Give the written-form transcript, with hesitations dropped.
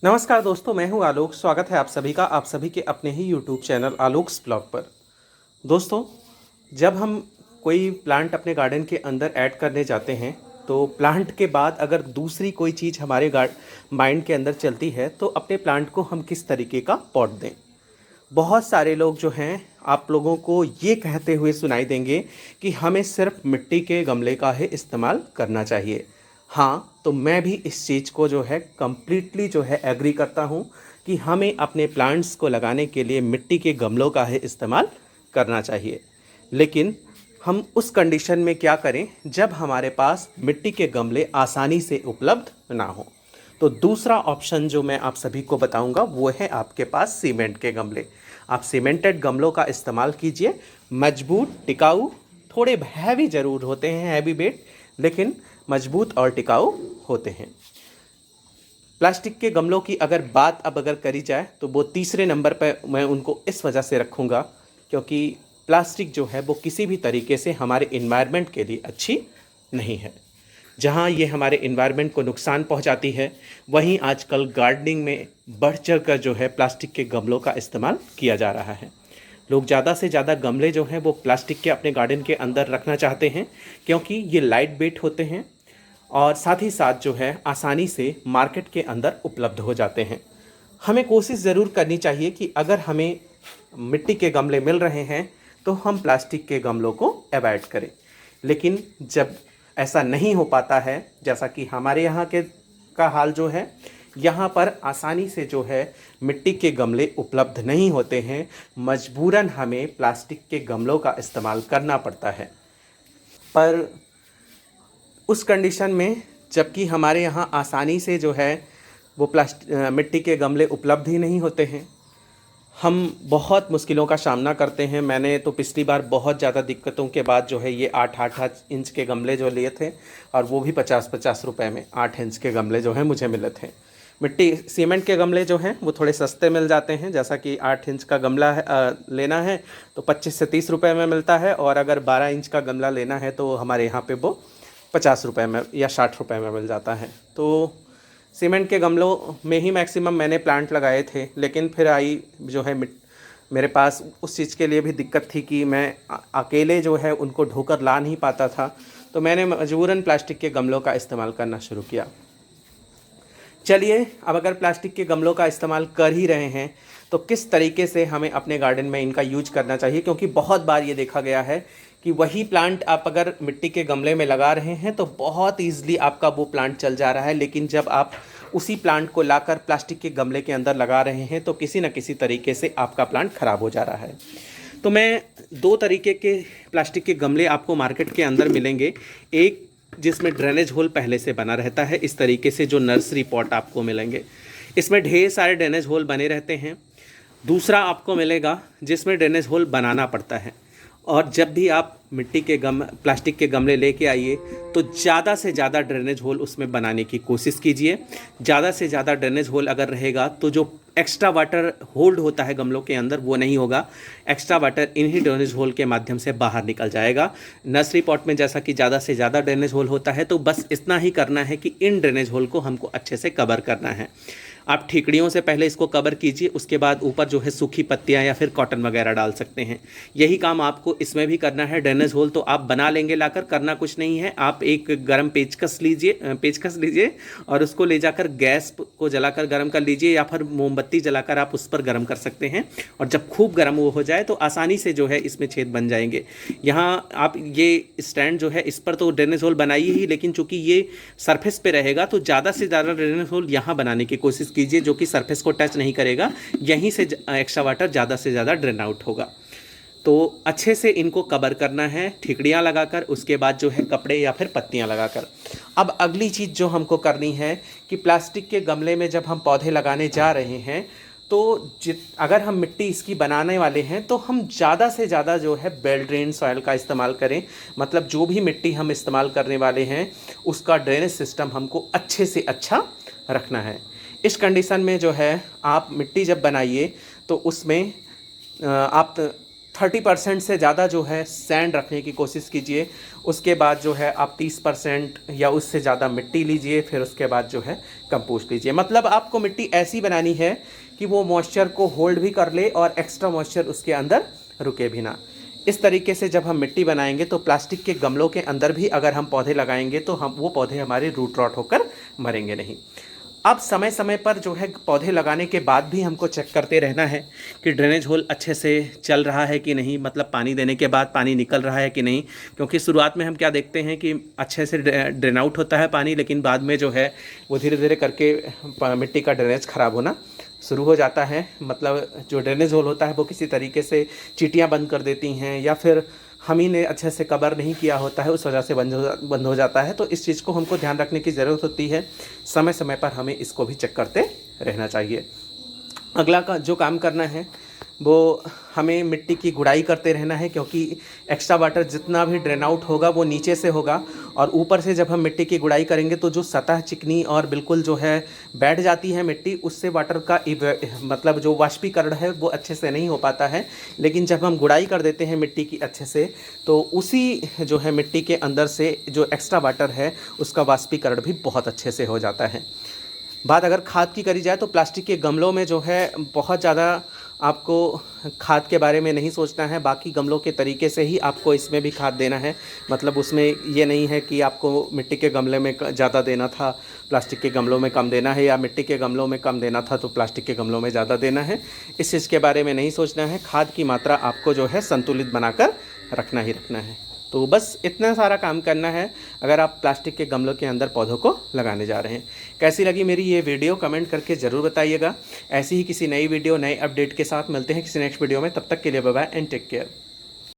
नमस्कार दोस्तों, मैं हूं आलोक। स्वागत है आप सभी का आप सभी के अपने ही यूट्यूब चैनल आलोक्स ब्लॉग पर। दोस्तों, जब हम कोई प्लांट अपने गार्डन के अंदर ऐड करने जाते हैं तो प्लांट के बाद अगर दूसरी कोई चीज़ हमारे माइंड के अंदर चलती है तो अपने प्लांट को हम किस तरीके का पॉट दें। बहुत सारे लोग जो हैं आप लोगों को ये कहते हुए सुनाई देंगे कि हमें सिर्फ मिट्टी के गमले का ही इस्तेमाल करना चाहिए। हाँ, तो मैं भी इस चीज़ को जो है कम्प्लीटली जो है एग्री करता हूँ कि हमें अपने प्लांट्स को लगाने के लिए मिट्टी के गमलों का ही इस्तेमाल करना चाहिए। लेकिन हम उस कंडीशन में क्या करें जब हमारे पास मिट्टी के गमले आसानी से उपलब्ध ना हो। तो दूसरा ऑप्शन जो मैं आप सभी को बताऊंगा वो है आपके पास सीमेंट के गमले। आप सीमेंटेड गमलों का इस्तेमाल कीजिए। मजबूत, टिकाऊ, थोड़े हैवी ज़रूर होते हैं, हैवी वेट, लेकिन मजबूत और टिकाऊ होते हैं। प्लास्टिक के गमलों की अगर करी जाए तो वो तीसरे नंबर पर मैं उनको इस वजह से रखूँगा क्योंकि प्लास्टिक जो है वो किसी भी तरीके से हमारे इन्वायरमेंट के लिए अच्छी नहीं है। जहाँ ये हमारे इन्वायरमेंट को नुकसान पहुँचाती है, वहीं आजकल गार्डनिंग में बढ़ चढ़ कर जो है प्लास्टिक के गमलों का इस्तेमाल किया जा रहा है। लोग ज़्यादा से ज़्यादा गमले जो हैं वो प्लास्टिक के अपने गार्डन के अंदर रखना चाहते हैं क्योंकि ये लाइट वेट होते हैं और साथ ही साथ जो है आसानी से मार्केट के अंदर उपलब्ध हो जाते हैं। हमें कोशिश ज़रूर करनी चाहिए कि अगर हमें मिट्टी के गमले मिल रहे हैं तो हम प्लास्टिक के गमलों को अवॉइड करें। लेकिन जब ऐसा नहीं हो पाता है, जैसा कि हमारे यहाँ के का हाल जो है, यहाँ पर आसानी से जो है मिट्टी के गमले उपलब्ध नहीं होते हैं, मजबूरन हमें प्लास्टिक के गमलों का इस्तेमाल करना पड़ता है। पर उस कंडीशन में जबकि हमारे यहाँ आसानी से जो है वो मिट्टी के गमले उपलब्ध ही नहीं होते हैं, हम बहुत मुश्किलों का सामना करते हैं। मैंने तो पिछली बार बहुत ज़्यादा दिक्कतों के बाद जो है ये 8 इंच के गमले जो लिए थे और वो भी 50-50 रुपए में 8 इंच के गमले जो हैं मुझे मिले थे। मिट्टी सीमेंट के गमले जो हैं वो थोड़े सस्ते मिल जाते हैं, जैसा कि 8 इंच का गमला है लेना है तो 25 से 30 रुपए में मिलता है, और अगर 12 इंच का गमला लेना है तो हमारे यहाँ पे वो 50 रुपए में या 60 रुपए में मिल जाता है। तो सीमेंट के गमलों में ही मैक्सिमम मैंने प्लांट लगाए थे, लेकिन फिर आई जो है मेरे पास उस चीज़ के लिए भी दिक्कत थी कि मैं अकेले जो है उनको ढोकर ला नहीं पाता था, तो मैंने मजबूरन प्लास्टिक के गमलों का इस्तेमाल करना शुरू किया। चलिए, अब अगर प्लास्टिक के गमलों का इस्तेमाल कर ही रहे हैं तो किस तरीके से हमें अपने गार्डन में इनका यूज करना चाहिए, क्योंकि बहुत बार ये देखा गया है कि वही प्लांट आप अगर मिट्टी के गमले में लगा रहे हैं तो बहुत ईजिली आपका वो प्लांट चल जा रहा है, लेकिन जब आप उसी प्लांट को लाकर प्लास्टिक के गमले के अंदर लगा रहे हैं तो किसी न किसी तरीके से आपका प्लांट ख़राब हो जा रहा है। तो मैं दो तरीके के प्लास्टिक के गमले आपको मार्केट के अंदर मिलेंगे। एक जिसमें ड्रेनेज होल पहले से बना रहता है, इस तरीके से जो नर्सरी पॉट आपको मिलेंगे, इसमें ढेर सारे ड्रेनेज होल बने रहते हैं। दूसरा आपको मिलेगा जिसमें ड्रेनेज होल बनाना पड़ता है, और जब भी आप प्लास्टिक के गमले लेके आइए तो ज़्यादा से ज़्यादा ड्रेनेज होल उसमें बनाने की कोशिश कीजिए। ज़्यादा से ज़्यादा ड्रेनेज होल अगर रहेगा तो जो एक्स्ट्रा वाटर होल्ड होता है गमलों के अंदर वो नहीं होगा, एक्स्ट्रा वाटर इन्हीं ड्रेनेज होल के माध्यम से बाहर निकल जाएगा। नर्सरी पॉट में जैसा कि ज़्यादा से ज़्यादा ड्रेनेज होल होता है, तो बस इतना ही करना है कि इन ड्रेनेज होल को हमको अच्छे से कवर करना है। आप ठीकड़ियों से पहले इसको कवर कीजिए, उसके बाद ऊपर जो है सूखी पत्तियां या फिर कॉटन वगैरह डाल सकते हैं। यही काम आपको इसमें भी करना है। ड्रेनेज होल तो आप बना लेंगे लाकर, करना कुछ नहीं है। आप एक गर्म पेचकस लीजिए और उसको ले जाकर गैस को जलाकर गर्म कर लीजिए, या फिर मोमबत्ती जलाकर आप उस पर गर्म कर सकते हैं। और जब खूब गर्म वो हो जाए तो आसानी से जो है इसमें छेद बन जाएंगे। यहाँ आप ये स्टैंड जो है इस पर तो ड्रेनेज होल बनाइए ही, लेकिन चूंकि ये सरफेस पे रहेगा तो ज़्यादा से ज़्यादा ड्रेनेज होल यहाँ बनाने की कोशिश कीजिए, जो कि सरफेस को टच नहीं करेगा। यहीं से एक्स्ट्रा वाटर ज़्यादा से ज़्यादा ड्रेन आउट होगा। तो अच्छे से इनको कवर करना है ठीकड़ियाँ लगाकर, उसके बाद जो है कपड़े या फिर पत्तियाँ लगाकर। अब अगली चीज़ जो हमको करनी है कि प्लास्टिक के गमले में जब हम पौधे लगाने जा रहे हैं तो अगर हम मिट्टी इसकी बनाने वाले हैं तो हम ज़्यादा से ज़्यादा जो है वेल ड्रेन सॉइल का इस्तेमाल करें। मतलब जो भी मिट्टी हम इस्तेमाल करने वाले हैं उसका ड्रेनेज सिस्टम हमको अच्छे से अच्छा रखना है। इस कंडीशन में जो है आप मिट्टी जब बनाइए तो उसमें आप 30% से ज़्यादा जो है सैंड रखने की कोशिश कीजिए। उसके बाद जो है आप 30% या उससे ज़्यादा मिट्टी लीजिए, फिर उसके बाद जो है कंपोस्ट लीजिए। मतलब आपको मिट्टी ऐसी बनानी है कि वो मॉइस्चर को होल्ड भी कर ले और एक्स्ट्रा मॉइस्चर उसके अंदर रुके भी ना। इस तरीके से जब हम मिट्टी बनाएंगे तो प्लास्टिक के गमलों के अंदर भी अगर हम पौधे लगाएंगे तो हम वो पौधे हमारे रूट रॉट होकर मरेंगे नहीं। अब समय समय पर जो है पौधे लगाने के बाद भी हमको चेक करते रहना है कि ड्रेनेज होल अच्छे से चल रहा है कि नहीं, मतलब पानी देने के बाद पानी निकल रहा है कि नहीं। क्योंकि शुरुआत में हम क्या देखते हैं कि अच्छे से ड्रेन आउट होता है पानी, लेकिन बाद में जो है वो धीरे धीरे करके मिट्टी का ड्रेनेज ख़राब होना शुरू हो जाता है। मतलब जो ड्रेनेज होल होता है वो किसी तरीके से चींटियाँ बंद कर देती हैं, या फिर हम ही ने अच्छे से कवर नहीं किया होता है, उस वजह से बंद हो जाता है। तो इस चीज़ को हमको ध्यान रखने की ज़रूरत होती है। समय समय पर हमें इसको भी चेक करते रहना चाहिए। अगला का जो काम करना है वो हमें मिट्टी की गुड़ाई करते रहना है, क्योंकि एक्स्ट्रा वाटर जितना भी ड्रेन आउट होगा वो नीचे से होगा, और ऊपर से जब हम मिट्टी की गुड़ाई करेंगे तो जो सतह चिकनी और बिल्कुल जो है बैठ जाती है मिट्टी, उससे वाटर का मतलब जो वाष्पीकरण है वो अच्छे से नहीं हो पाता है। लेकिन जब हम गुड़ाई कर देते हैं मिट्टी की अच्छे से, तो उसी जो है मिट्टी के अंदर से जो एक्स्ट्रा वाटर है उसका वाष्पीकरण भी बहुत अच्छे से हो जाता है। बात अगर खाद की करी जाए तो प्लास्टिक के गमलों में जो है बहुत ज़्यादा आपको खाद के बारे में नहीं सोचना है। बाकी गमलों के तरीके से ही आपको इसमें भी खाद देना है। मतलब उसमें ये नहीं है कि आपको मिट्टी के गमले में ज़्यादा देना था, प्लास्टिक के गमलों में कम देना है, या मिट्टी के गमलों में कम देना था तो प्लास्टिक के गमलों में ज़्यादा देना है। इस चीज़ के बारे में नहीं सोचना है। खाद की मात्रा आपको जो है संतुलित बनाकर रखना ही रखना है। तो बस इतना सारा काम करना है अगर आप प्लास्टिक के गमलों के अंदर पौधों को लगाने जा रहे हैं। कैसी लगी मेरी ये वीडियो कमेंट करके ज़रूर बताइएगा। ऐसी ही किसी नई वीडियो नए अपडेट के साथ मिलते हैं किसी नेक्स्ट वीडियो में। तब तक के लिए bye bye and take care.